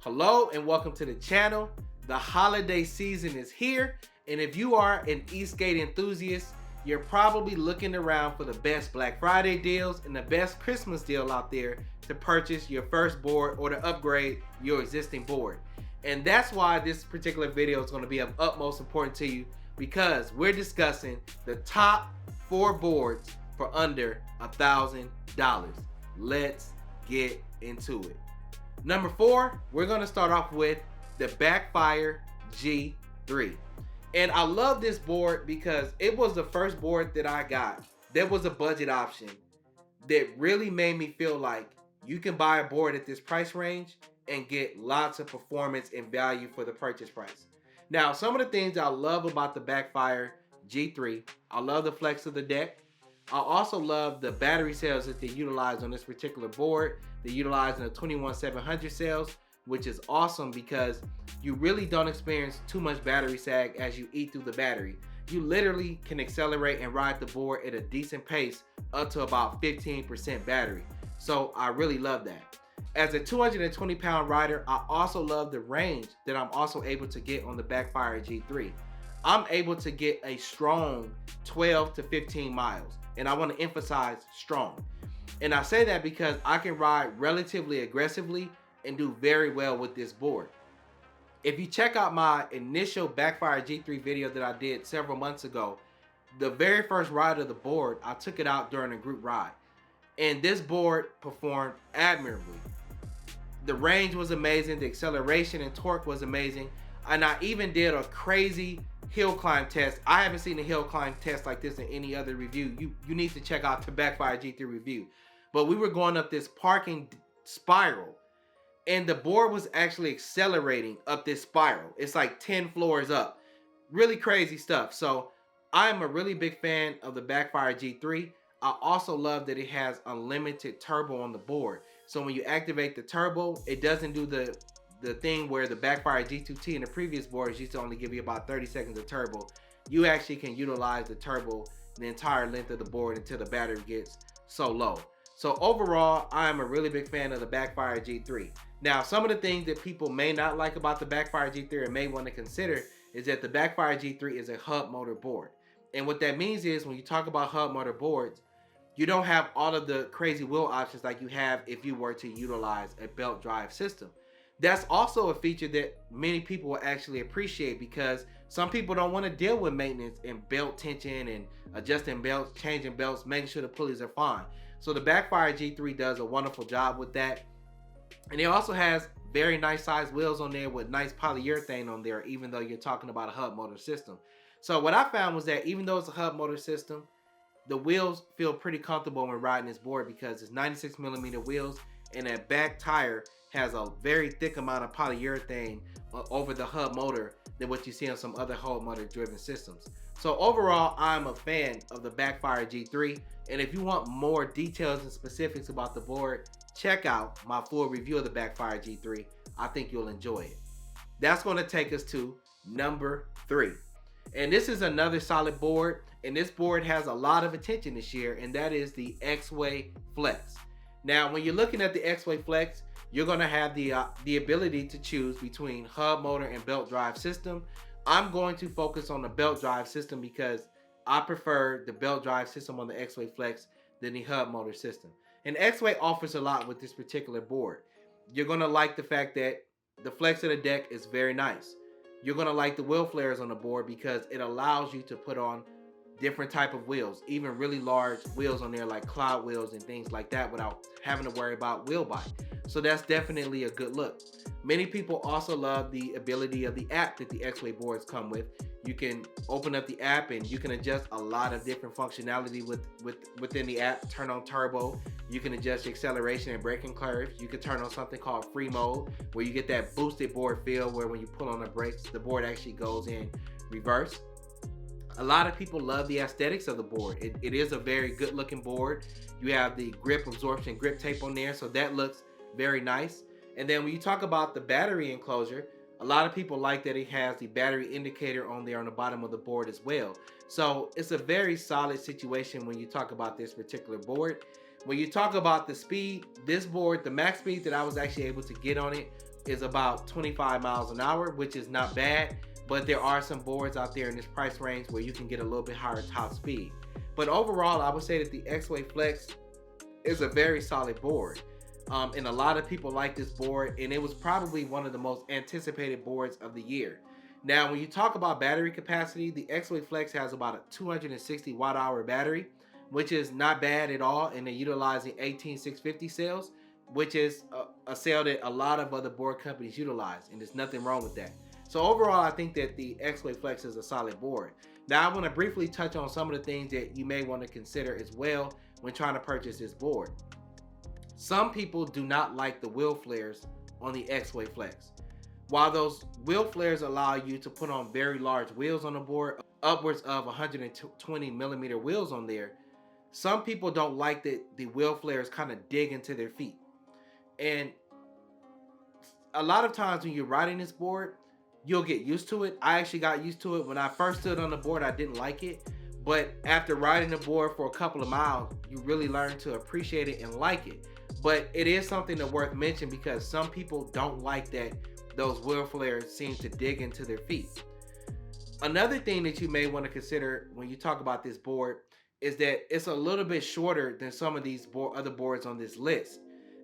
Hello and welcome to the channel. The holiday season is here, and if you are an e-skate enthusiast, you're probably looking around for the best Black Friday deals and the best Christmas deal out there to purchase your first board or to upgrade your existing board. And that's why this particular video is going to be of utmost importance to you, because we're discussing the top 4 boards for under $1,000. Let's get into it. Number 4, we're going to start off with the Backfire G3. And I love this board because it was the first board that I got. There was a budget option that really made me feel like you can buy a board at this price range and get lots of performance and value for the purchase price. Now, some of the things I love about the Backfire G3, I love the flex of the deck. I also love the battery cells that they utilize on this particular board. They utilize in the 21700 cells, which is awesome because you really don't experience too much battery sag as you eat through the battery. You literally can accelerate and ride the board at a decent pace up to about 15% battery. So I really love that. As a 220 pound rider, I also love the range that I'm also able to get on the Backfire G3. I'm able to get a strong 12 to 15 miles. And I want to emphasize strong. And I say that because I can ride relatively aggressively and do very well with this board. If you check out my initial Backfire G3 video that I did several months ago, the very first ride of the board, I took it out during a group ride. And this board performed admirably. The range was amazing, the acceleration and torque was amazing, and I even did a crazy hill climb test. I haven't seen a hill climb test like this in any other review. You need to check out the Backfire G3 review. But we were going up this parking spiral, and the board was actually accelerating up this spiral. It's like 10 floors up. Really crazy stuff. So I'm a really big fan of the Backfire G3. I also love that it has unlimited turbo on the board. So when you activate the turbo, it doesn't do the thing where the Backfire G2T in the previous boards used to only give you about 30 seconds of turbo. You actually can utilize the turbo the entire length of the board until the battery gets so low. So overall, I'm a really big fan of the Backfire G3. Now, some of the things that people may not like about the Backfire G3 or may want to consider is that the Backfire G3 is a hub motor board. And what that means is when you talk about hub motor boards, you don't have all of the crazy wheel options like you have if you were to utilize a belt drive system. That's also a feature that many people will actually appreciate because some people don't want to deal with maintenance and belt tension and adjusting belts, changing belts, making sure the pulleys are fine. So the Backfire G3 does a wonderful job with that. And it also has very nice sized wheels on there with nice polyurethane on there, even though you're talking about a hub motor system. So what I found was that even though it's a hub motor system, the wheels feel pretty comfortable when riding this board because it's 96mm wheels and that back tire has a very thick amount of polyurethane over the hub motor than what you see on some other hub motor driven systems. So overall, I'm a fan of the Backfire G3, and if you want more details and specifics about the board, check out my full review of the Backfire G3. I think you'll enjoy it. That's going to take us to number 3. And this is another solid board, and this board has a lot of attention this year, and that is the Exway Flex. Now, when you're looking at the Exway Flex, you're going to have the ability to choose between hub motor and belt drive system. I'm going to focus on the belt drive system because I prefer the belt drive system on the Exway Flex than the hub motor system. And Exway offers a lot with this particular board. You're going to like the fact that the flex of the deck is very nice. You're going to like the wheel flares on the board because it allows you to put on different type of wheels, even really large wheels on there like cloud wheels and things like that without having to worry about wheel bite. So that's definitely a good look. Many people also love the ability of the app that the Exway boards come with. You can open up the app and you can adjust a lot of different functionality within the app. Turn on turbo. You can adjust your acceleration and braking curves. You can turn on something called free mode, where you get that boosted board feel, where when you pull on the brakes, the board actually goes in reverse. A lot of people love the aesthetics of the board. It is a very good looking board. You have the grip absorption grip tape on there, so that looks very nice. And then when you talk about the battery enclosure, a lot of people like that it has the battery indicator on there on the bottom of the board as well. So it's a very solid situation when you talk about this particular board. When you talk about the speed, this board, the max speed that I was actually able to get on it is about 25 miles an hour, which is not bad. But there are some boards out there in this price range where you can get a little bit higher top speed. But overall, I would say that the Exway Flex is a very solid board. And a lot of people like this board, and it was probably one of the most anticipated boards of the year. Now, when you talk about battery capacity, the Exway Flex has about a 260 watt hour battery, which is not bad at all, and they're utilizing 18650 cells, which is a cell that a lot of other board companies utilize, and there's nothing wrong with that. So overall, I think that the Exway Flex is a solid board. Now, I want to briefly touch on some of the things that you may want to consider as well when trying to purchase this board. Some people do not like the wheel flares on the Exway Flex. While those wheel flares allow you to put on very large wheels on the board, upwards of 120 millimeter wheels on there, some people don't like that the wheel flares kind of dig into their feet. And a lot of times when you're riding this board, you'll get used to it. I actually got used to it. When I first stood on the board, I didn't like it. But after riding the board for a couple of miles, you really learn to appreciate it and like it. But it is something that's worth mentioning because some people don't like that those wheel flares seem to dig into their feet. Another thing that you may want to consider when you talk about this board is that it's a little bit shorter than some of these other boards on this list.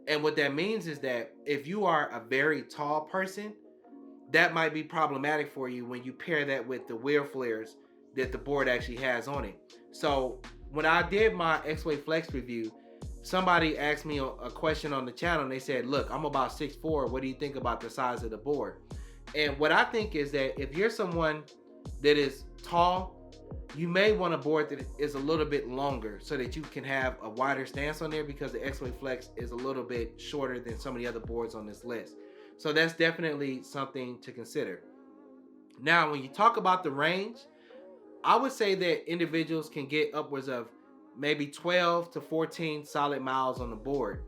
And what that means is that if you are a very tall person, that might be problematic for you when you pair that with the wheel flares that the board actually has on it. So when I did my Exway Flex review, somebody asked me a question on the channel and they said, look, I'm about 6'4". What do you think about the size of the board? And what I think is that if you're someone that is tall, you may want a board that is a little bit longer so that you can have a wider stance on there, because the Exway Flex is a little bit shorter than some of the other boards on this list. So that's definitely something to consider. Now, when you talk about the range, I would say that individuals can get upwards of maybe 12 to 14 solid miles on the board.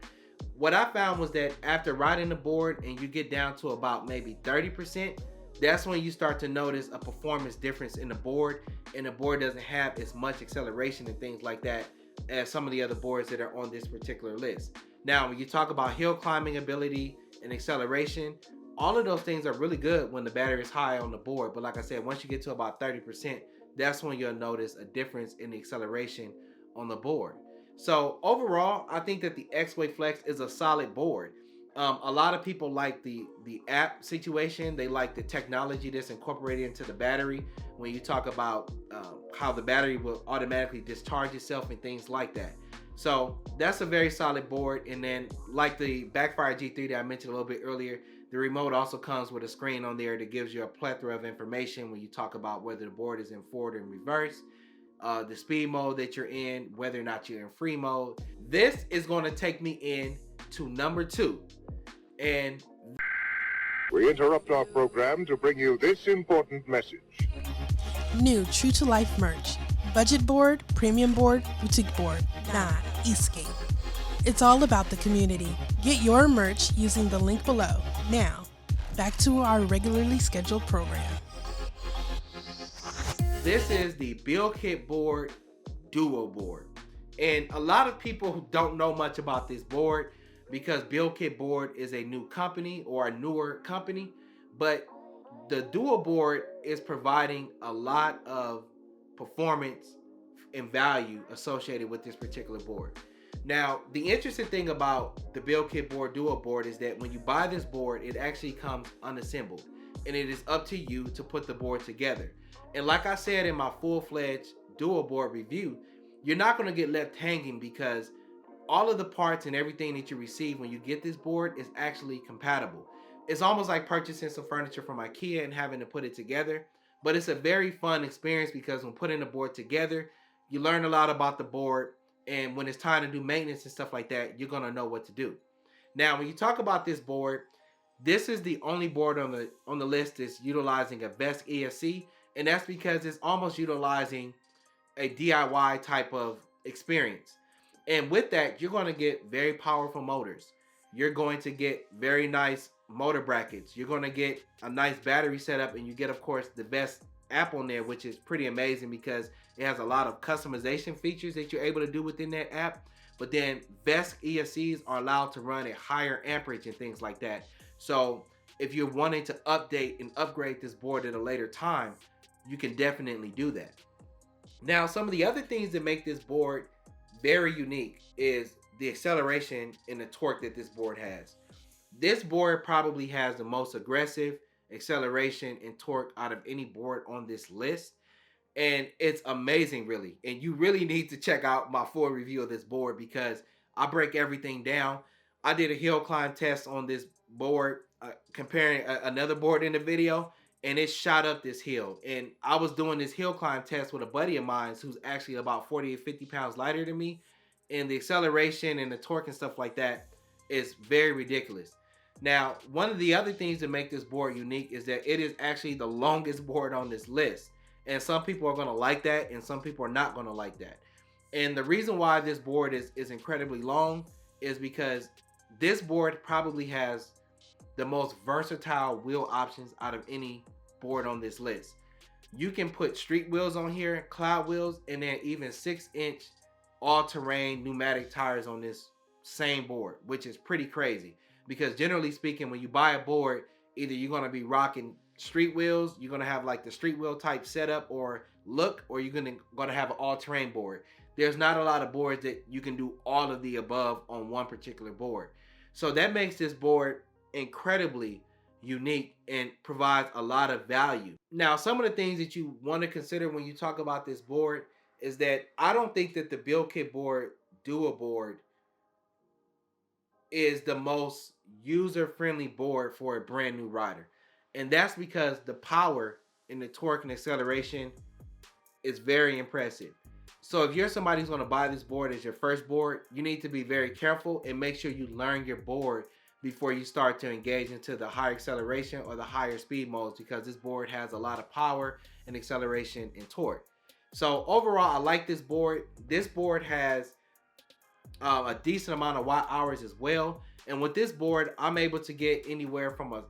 What I found was that after riding the board and you get down to about maybe 30%, that's when you start to notice a performance difference in the board, and the board doesn't have as much acceleration and things like that as some of the other boards that are on this particular list. Now, when you talk about hill climbing ability and acceleration, all of those things are really good when the battery is high on the board. But like I said, once you get to about 30%, that's when you'll notice a difference in the acceleration on the board. So overall, I think that the Exway Flex is a solid board. A lot of people like the app situation. They like the technology that's incorporated into the battery when you talk about how the battery will automatically discharge itself and things like that. So that's a very solid board. And then like the Backfire G3 that I mentioned a little bit earlier, the remote also comes with a screen on there that gives you a plethora of information when you talk about whether the board is in forward and reverse, the speed mode that you're in, whether or not you're in free mode. This is going to take me in to number 2. And we interrupt our program to bring you this important message. New True to Life merch. Budget board, premium board, boutique board. Nah, Escape. It's all about the community. Get your merch using the link below. Now, back to our regularly scheduled program. this is the BuildKit Board Duo board. And a lot of people don't know much about this board because BuildKit Board is a new company or a newer company, but the Duo board is providing a lot of performance and value associated with this particular board. Now, the interesting thing about the BuildKit Board Duo board is that when you buy this board, it actually comes unassembled, and it is up to you to put the board together. And like I said in my full-fledged Duo board review, you're not going to get left hanging because all of the parts and everything that you receive when you get this board is actually compatible. it's almost like purchasing some furniture from IKEA and having to put it together. But it's a very fun experience because when putting the board together, you learn a lot about the board. And when it's time to do maintenance and stuff like that, you're going to know what to do. Now, when you talk about this board, this is the only board on the list that's utilizing a best ESC. And that's because it's almost utilizing a DIY type of experience. And with that, you're going to get very powerful motors. You're going to get very nice motor brackets. You're going to get a nice battery setup, and you get, of course, the best app on there, which is pretty amazing because it has a lot of customization features that you're able to do within that app. But then best ESCs are allowed to run at higher amperage and things like that. So if you're wanting to update and upgrade this board at a later time, you can definitely do that. Now, some of the other things that make this board very unique is the acceleration and the torque that this board has. This board probably has the most aggressive acceleration and torque out of any board on this list. And it's amazing, really. And you really need to check out my full review of this board because I break everything down. I did a hill climb test on this board, comparing another board in the video, and it shot up this hill. And I was doing this hill climb test with a buddy of mine who's actually about 40 or 50 pounds lighter than me. And the acceleration and the torque and stuff like that is very ridiculous. Now, one of the other things that make this board unique is that it is actually the longest board on this list. And some people are going to like that, and some people are not going to like that. And the reason why this board is incredibly long is because this board probably has the most versatile wheel options out of any board on this list. You can put street wheels on here, cloud wheels, and then even 6-inch all-terrain pneumatic tires on this same board, which is pretty crazy. Because generally speaking, when you buy a board, either you're going to be rocking street wheels, you're going to have like the street wheel type setup or look, or you're going to have an all-terrain board. There's not a lot of boards that you can do all of the above on one particular board. So that makes this board incredibly unique and provides a lot of value. Now, some of the things that you want to consider when you talk about this board is that I don't think that the BuildKit Board Duo board is the most user-friendly board for a brand new rider. And that's because the power and the torque and acceleration is very impressive. So if you're somebody who's going to buy this board as your first board, you need to be very careful and make sure you learn your board before you start to engage into the higher acceleration or the higher speed modes, because this board has a lot of power and acceleration and torque. So overall, I like this board. This board has a decent amount of watt hours as well. And with this board, I'm able to get anywhere from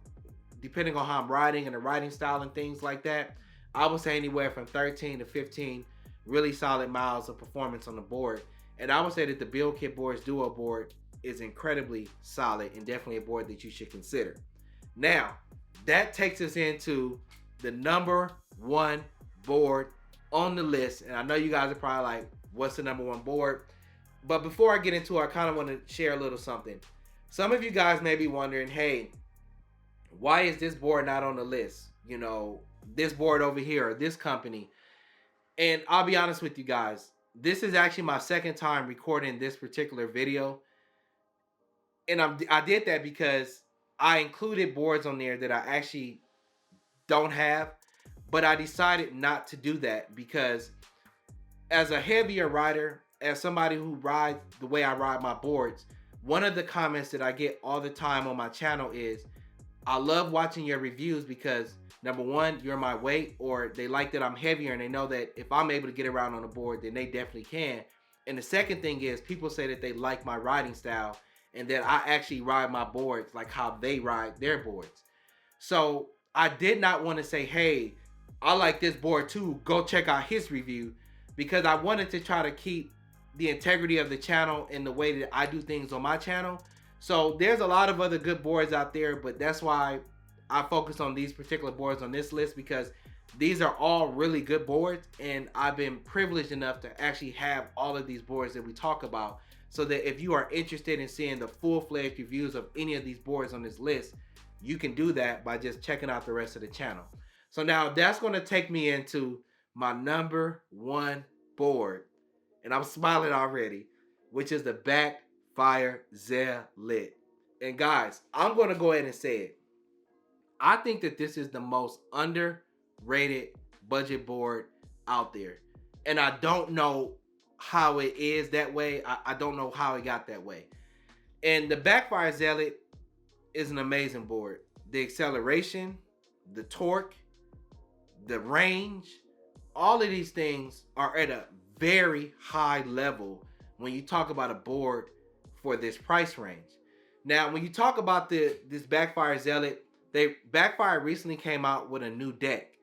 depending on how I'm riding and the riding style and things like that, I would say anywhere from 13 to 15 really solid miles of performance on the board. And I would say that the BuildKit Boards Duo board is incredibly solid and definitely a board that you should consider. Now, that takes us into the number one board on the list. And I know you guys are probably like, what's the number one board? But before I get into it, I kind of want to share a little something. Some of you guys may be wondering, hey, why is this board not on the list? You know, this board over here or this company. And I'll be honest with you guys, this is actually my second time recording this particular video. And I did that because I included boards on there that I actually don't have. But I decided not to do that because as a heavier rider, as somebody who rides the way I ride my boards, one of the comments that I get all the time on my channel is, I love watching your reviews because number one, you're my weight, or they like that I'm heavier and they know that if I'm able to get around on the board, then they definitely can. And the second thing is people say that they like my riding style and that I actually ride my boards like how they ride their boards. So I did not want to say, hey, I like this board too, go check out his review, because I wanted to try to keep the integrity of the channel and the way that I do things on my channel. So there's a lot of other good boards out there, but that's why I focus on these particular boards on this list, because these are all really good boards and I've been privileged enough to actually have all of these boards that we talk about, so that if you are interested in seeing the full-fledged reviews of any of these boards on this list, you can do that by just checking out the rest of the channel. So now that's going to take me into my number one board, and I'm smiling already, which is the Backfire Zealot. And guys, I'm going to go ahead and say it. I think that this is the most underrated budget board out there. And I don't know how it is that way. I don't know how it got that way. And the Backfire Zealot is an amazing board. The acceleration, the torque, the range, all of these things are at a very high level when you talk about a board for this price range. Now, when you talk about this Backfire Zealot, Backfire recently came out with a new deck.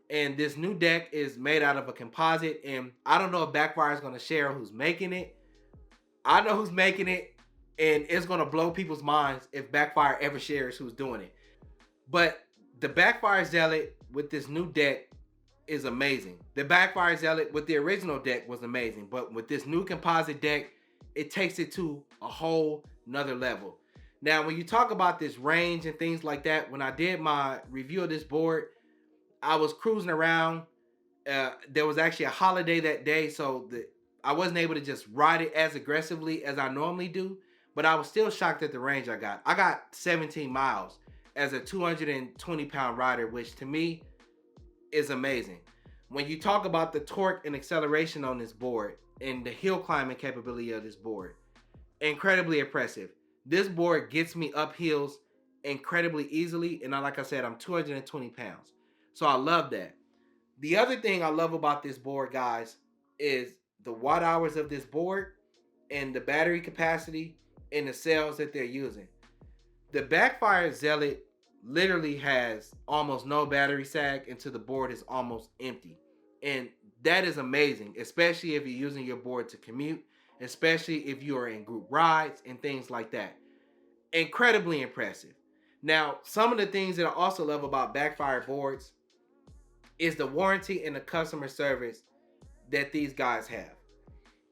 And this new deck is made out of a composite. And I don't know if Backfire is going to share who's making it. I know who's making it. And it's going to blow people's minds if Backfire ever shares who's doing it. But the Backfire Zealot with this new deck is amazing. The Backfire Zealot with the original deck was amazing. But with this new composite deck, it takes it to a whole nother level. Now, when you talk about this range and things like that, when I did my review of this board, I was cruising around. There was actually a holiday that day, so I wasn't able to just ride it as aggressively as I normally do, but I was still shocked at the range I got. I got 17 miles as a 220-pound rider, which to me is amazing. When you talk about the torque and acceleration on this board and the hill climbing capability of this board, incredibly impressive. This board gets me up hills incredibly easily, and like I said, I'm 220 pounds. So I love that. The other thing I love about this board, guys, is the watt hours of this board and the battery capacity and the cells that they're using. The Backfire Zealot literally has almost no battery sag until the board is almost empty. And that is amazing, especially if you're using your board to commute, especially if you are in group rides and things like that. Incredibly impressive. Now, some of the things that I also love about Backfire boards is the warranty and the customer service that these guys have.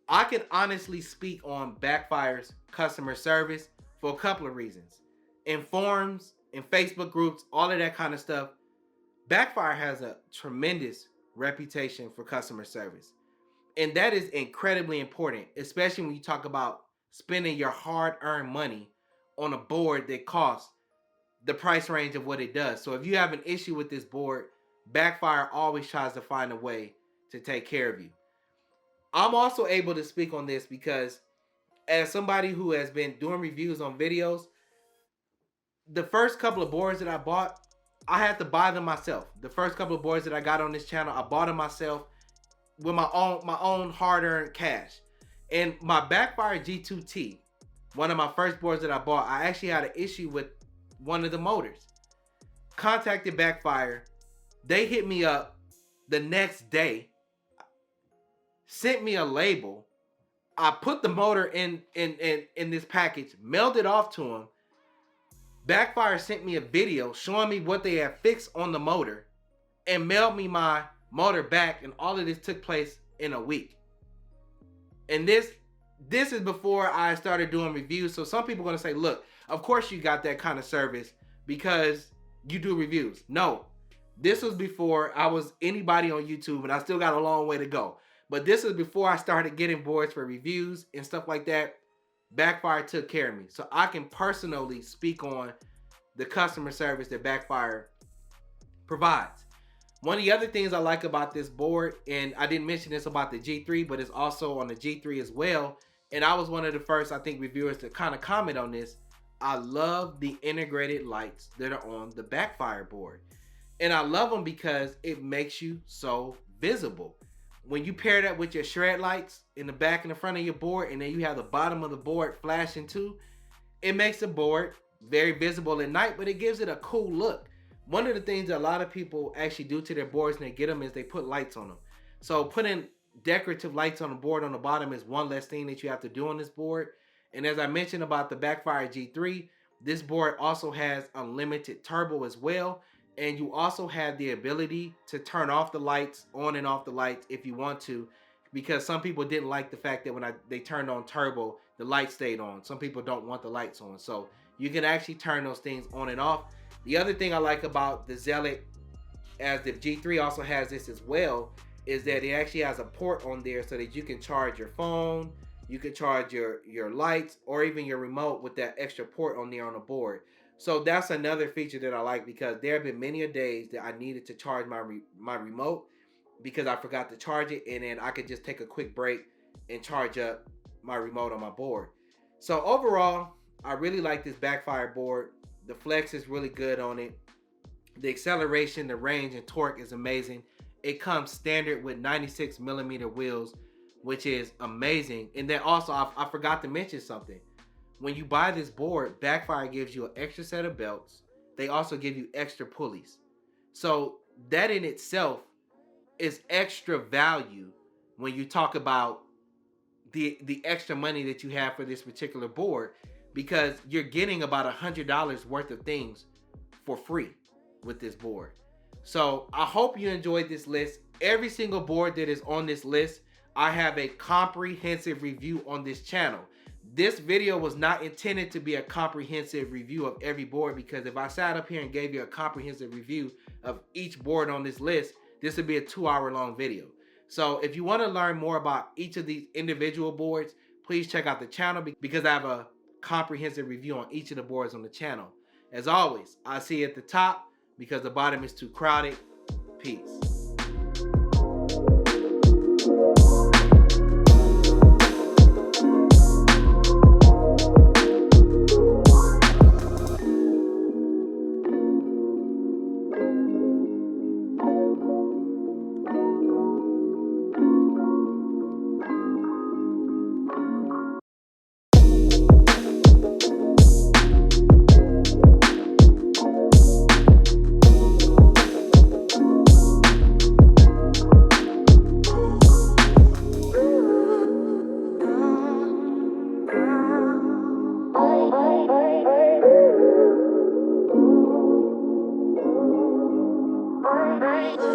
I can honestly speak on Backfire's customer service for a couple of reasons. In forums, in Facebook groups, all of that kind of stuff, Backfire has a tremendous reputation for customer service. And that is incredibly important, especially when you talk about spending your hard-earned money on a board that costs the price range of what it does. So if you have an issue with this board, Backfire always tries to find a way to take care of you. I'm also able to speak on this because as somebody who has been doing reviews on videos, the first couple of boards that I bought, I had to buy them myself. The first couple of boards that I got on this channel, I bought them myself with my own hard-earned cash. And my Backfire G3, one of my first boards that I bought, I actually had an issue with one of the motors. Contacted Backfire. They hit me up the next day, sent me a label. I put the motor in this package, mailed it off to them. Backfire sent me a video showing me what they had fixed on the motor and mailed me my motor back, and all of this took place in a week. And this is before I started doing reviews. So some people are going to say, look, of course you got that kind of service because you do reviews. No, this was before I was anybody on YouTube, and I still got a long way to go. But this is before I started getting boards for reviews and stuff like that. Backfire took care of me. So I can personally speak on the customer service that Backfire provides. One of the other things I like about this board, and I didn't mention this about the G3, but it's also on the G3 as well, and I was one of the first, I think, reviewers to kind of comment on this. I love the integrated lights that are on the Backfire board. And I love them because it makes you so visible. When you pair that with your shred lights in the back and the front of your board, and then you have the bottom of the board flashing too, it makes the board very visible at night, but it gives it a cool look. One of the things that a lot of people actually do to their boards when they get them is they put lights on them. So putting decorative lights on the board on the bottom is one less thing that you have to do on this board. And as I mentioned about the Backfire G3, this board also has unlimited turbo as well. And you also have the ability to turn off the lights, on and off the lights if you want to, because some people didn't like the fact that when they turned on turbo, the light stayed on. Some people don't want the lights on. So you can actually turn those things on and off. The other thing I like about the Zealot, as the G3 also has this as well, is that it actually has a port on there so that you can charge your phone, you can charge your lights, or even your remote with that extra port on there on the board. So that's another feature that I like, because there have been many a days that I needed to charge my remote because I forgot to charge it, and then I could just take a quick break and charge up my remote on my board. So overall, I really like this Backfire board. The flex is really good on it. The acceleration, the range, and torque is amazing. It comes standard with 96 millimeter wheels, which is amazing. And then also, I forgot to mention something. When you buy this board, Backfire gives you an extra set of belts. They also give you extra pulleys. So that in itself is extra value when you talk about the extra money that you have for this particular board, because you're getting about $100 worth of things for free with this board. So I hope you enjoyed this list. Every single board that is on this list, I have a comprehensive review on this channel. This video was not intended to be a comprehensive review of every board, because if I sat up here and gave you a comprehensive review of each board on this list, this would be a 2-hour long video. So if you want to learn more about each of these individual boards, please check out the channel, because I have a comprehensive review on each of the boards on the channel. As always, I'll see you at the top, because the bottom is too crowded. Peace. Bye.